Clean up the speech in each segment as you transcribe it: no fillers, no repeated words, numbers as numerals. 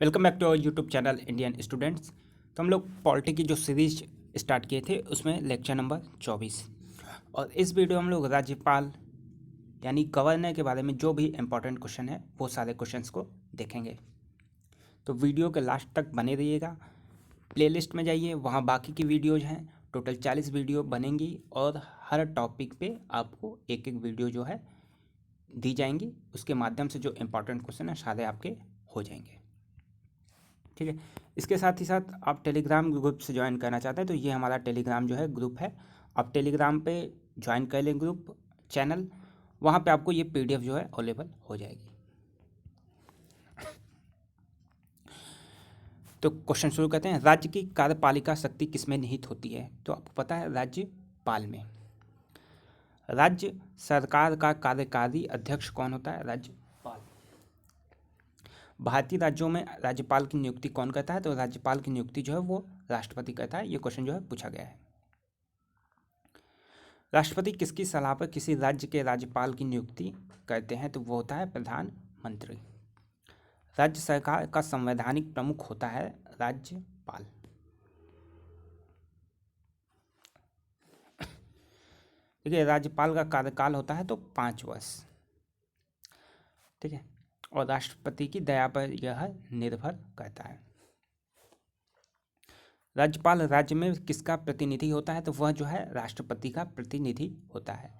Welcome back to our YouTube channel Indian students. तो हम लोग पॉलिटी की जो सीरीज स्टार्ट किए थे उसमें लेक्चर नंबर 24 और इस वीडियो में हम लोग राज्यपाल यानी गवर्नर के बारे में जो भी इम्पोर्टेंट क्वेश्चन है वो सारे क्वेश्चंस को देखेंगे। तो वीडियो के लास्ट तक बने रहिएगा। प्लेलिस्ट में जाइए, वहाँ बाकी की वीडियोज हैं। टोटल 40 वीडियो बनेंगी और हर टॉपिक पे आपको एक एक वीडियो जो है दी जाएंगी। उसके माध्यम से जो इम्पोर्टेंट क्वेश्चन है सारे आपके हो जाएंगे। ठीक है, इसके साथ ही साथ आप टेलीग्राम ग्रुप से ज्वाइन करना चाहते हैं तो ये हमारा टेलीग्राम जो है ग्रुप है। आप टेलीग्राम पे ज्वाइन कर लें ग्रुप चैनल, वहाँ पे आपको ये पीडीएफ जो है अवेलेबल हो जाएगी। तो क्वेश्चन शुरू करते हैं। राज्य की कार्यपालिका शक्ति किसमें निहित होती है? तो आपको पता है राज्यपाल में। राज्य सरकार का कार्यकारी अध्यक्ष कौन होता है? राज्यपाल। भारतीय राज्यों में राज्यपाल की नियुक्ति कौन करता है? तो राज्यपाल की नियुक्ति जो है वो राष्ट्रपति करता है। ये क्वेश्चन जो है पूछा गया है। राष्ट्रपति किसकी सलाह पर किसी राज्य के राज्यपाल की नियुक्ति करते हैं? तो वो होता है प्रधानमंत्री। राज्य सरकार का संवैधानिक प्रमुख होता है राज्यपाल। देखिए, राज्यपाल का कार्यकाल होता है तो 5 वर्ष। ठीक है, और राष्ट्रपति की दया पर यह निर्भर करता है। राज्यपाल राज्य में किसका प्रतिनिधि होता है? तो वह जो है राष्ट्रपति का प्रतिनिधि होता है।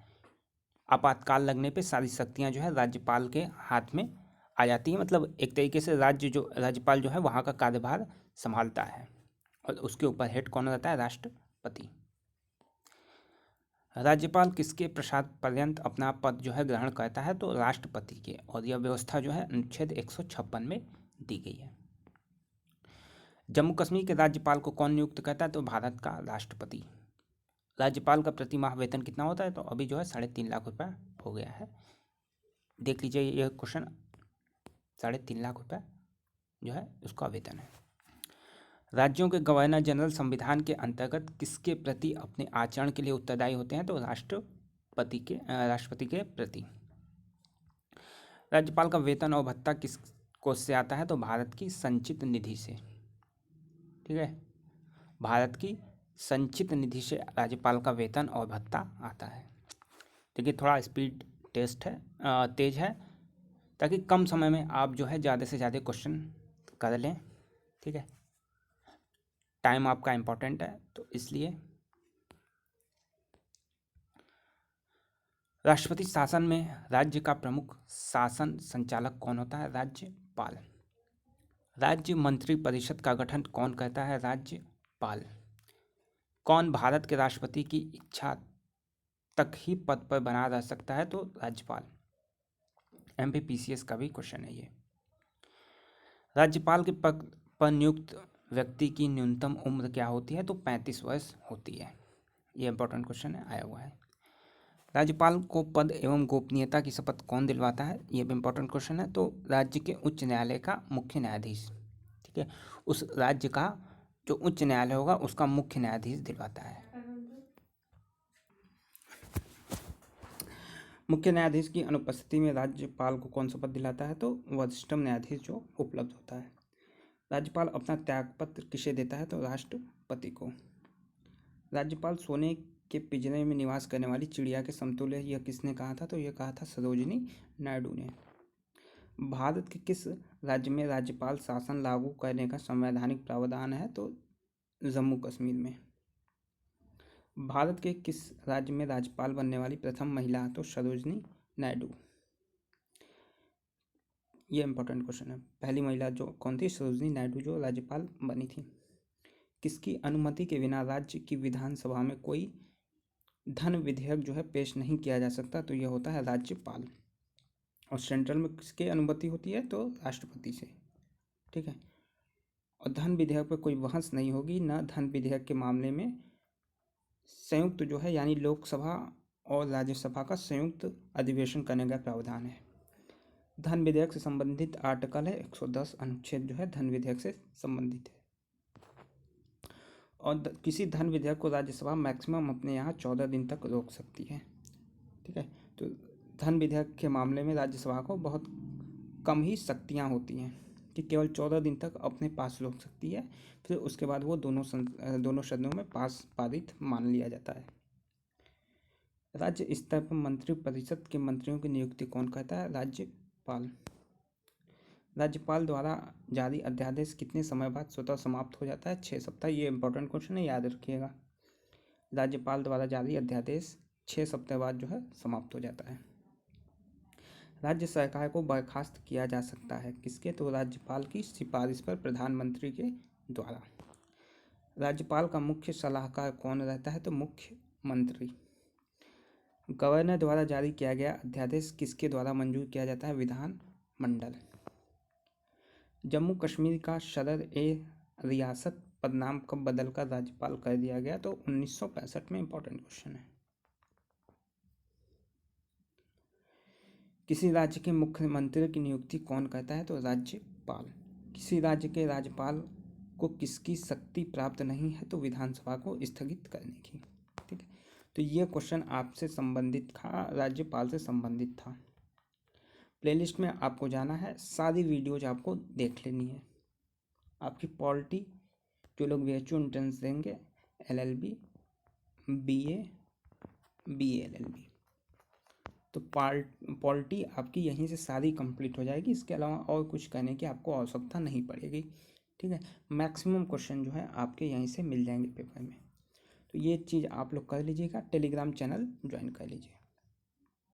आपातकाल लगने पे सारी शक्तियां जो है राज्यपाल के हाथ में आ जाती हैं। मतलब एक तरीके से राज्यपाल जो है वहाँ का कार्यभार संभालता है और उसके ऊपर हेड कौन रहता है? राष्ट्रपति। राज्यपाल किसके प्रसाद पर्यंत अपना पद जो है ग्रहण करता है? तो राष्ट्रपति के। और यह व्यवस्था जो है अनुच्छेद 156 में दी गई है। जम्मू कश्मीर के राज्यपाल को कौन नियुक्त करता है? तो भारत का राष्ट्रपति। राज्यपाल का प्रति माह वेतन कितना होता है? तो अभी जो है 3.5 लाख रुपये हो गया है। देख लीजिए, यह क्वेश्चन 3.5 लाख रुपये जो है उसका वेतन है। राज्यों के गवर्नर जनरल संविधान के अंतर्गत किसके प्रति अपने आचरण के लिए उत्तरदायी होते हैं? तो राष्ट्रपति के प्रति। राज्यपाल का वेतन और भत्ता किस कोष से आता है? तो भारत की संचित निधि से। ठीक है, भारत की संचित निधि से राज्यपाल का वेतन और भत्ता आता है। देखिए, थोड़ा स्पीड टेस्ट है, तेज है, ताकि कम समय में आप जो है ज़्यादा से ज़्यादा क्वेश्चन कर लें। ठीक है, टाइम आपका इम्पोर्टेंट है तो इसलिए। राष्ट्रपति शासन में राज्य का प्रमुख शासन संचालक कौन होता है? राज्यपाल। राज्य मंत्री परिषद का गठन कौन करता है? राज्यपाल। कौन भारत के राष्ट्रपति की इच्छा तक ही पद पर बना रह सकता है? तो राज्यपाल। MPPCS का भी क्वेश्चन है ये। राज्यपाल के पद पर नियुक्त व्यक्ति की न्यूनतम उम्र क्या होती है? तो 35 वर्ष होती है। ये इंपॉर्टेंट क्वेश्चन है, आया हुआ है। राज्यपाल को पद एवं गोपनीयता की शपथ कौन दिलवाता है? ये भी इंपॉर्टेंट क्वेश्चन है। तो राज्य के उच्च न्यायालय का मुख्य न्यायाधीश। ठीक है, उस राज्य का जो उच्च न्यायालय होगा उसका मुख्य न्यायाधीश दिलवाता है। मुख्य न्यायाधीश की अनुपस्थिति में राज्यपाल को कौन शपथ दिलाता है? तो वरिष्ठतम न्यायाधीश जो उपलब्ध होता है। राज्यपाल अपना त्यागपत्र किसे देता है? तो राष्ट्रपति को। राज्यपाल सोने के पिंजरे में निवास करने वाली चिड़िया के समतुल्य यह किसने कहा था? तो यह कहा था सरोजिनी नायडू ने। भारत के किस राज्य में राज्यपाल शासन लागू करने का संवैधानिक प्रावधान है? तो जम्मू कश्मीर में। भारत के किस राज्य में राज्यपाल बनने वाली प्रथम महिला? तो सरोजिनी नायडू। ये इंपॉर्टेंट क्वेश्चन है। पहली महिला जो कौन थी? सरोजिनी नायडू जो राज्यपाल बनी थी। किसकी अनुमति के बिना राज्य की विधानसभा में कोई धन विधेयक जो है पेश नहीं किया जा सकता? तो यह होता है राज्यपाल। और सेंट्रल में किसकी अनुमति होती है? तो राष्ट्रपति से। ठीक है, और धन विधेयक पर कोई बहस नहीं होगी। न धन विधेयक के मामले में संयुक्त जो है यानी लोकसभा और राज्यसभा का संयुक्त अधिवेशन करने का प्रावधान है। धन विधेयक से संबंधित आर्टिकल है 110 अनुच्छेद जो है धन विधेयक से संबंधित है। और किसी धन विधेयक को राज्यसभा मैक्सिमम अपने यहाँ 14 दिन तक रोक सकती है। ठीक है, तो धन विधेयक के मामले में राज्यसभा को बहुत कम ही शक्तियाँ होती हैं। कि केवल 14 दिन तक अपने पास रोक सकती है, फिर उसके बाद वो दोनों सदनों में पारित मान लिया जाता है। राज्य स्तर पर मंत्रिपरिषद के मंत्रियों की नियुक्ति कौन करता है? राज्यपाल। राज्यपाल द्वारा जारी अध्यादेश कितने समय बाद स्वतः समाप्त हो जाता है? 6 सप्ताह। ये इंपॉर्टेंट क्वेश्चन है, याद रखिएगा। राज्यपाल द्वारा जारी अध्यादेश 6 सप्ताह बाद जो है समाप्त हो जाता है। राज्य सरकार को बर्खास्त किया जा सकता है किसके? तो राज्यपाल की सिफारिश पर प्रधानमंत्री के द्वारा। राज्यपाल का मुख्य सलाहकार कौन रहता है? तो मुख्यमंत्री। गवर्नर द्वारा जारी किया गया अध्यादेश किसके द्वारा मंजूर किया जाता है? विधानमंडल। जम्मू कश्मीर का सदर ए रियासत पदनाम कब बदलकर राज्यपाल कर दिया गया? तो 1965 में। इंपॉर्टेंट क्वेश्चन है। किसी राज्य के मुख्यमंत्री की नियुक्ति कौन करता है? तो राज्यपाल। किसी राज्य के राज्यपाल को किसकी शक्ति प्राप्त नहीं है? तो विधानसभा को स्थगित करने की। ठीक है, तो ये क्वेश्चन आपसे संबंधित था, राज्यपाल से संबंधित था। प्लेलिस्ट में आपको जाना है, सारी वीडियोज आपको देख लेनी है। आपकी पॉलिटी जो लोग VHU एंट्रेंस देंगे, LLB, BA, BA-LLB, तो पॉलिटी आपकी यहीं से सारी कंप्लीट हो जाएगी। इसके अलावा और कुछ करने की आपको आवश्यकता नहीं पड़ेगी। ठीक है, मैक्सिमम क्वेश्चन जो है आपके यहीं से मिल जाएंगे पेपर में। तो ये चीज़ आप लोग कर लीजिएगा। टेलीग्राम चैनल ज्वाइन कर लीजिए।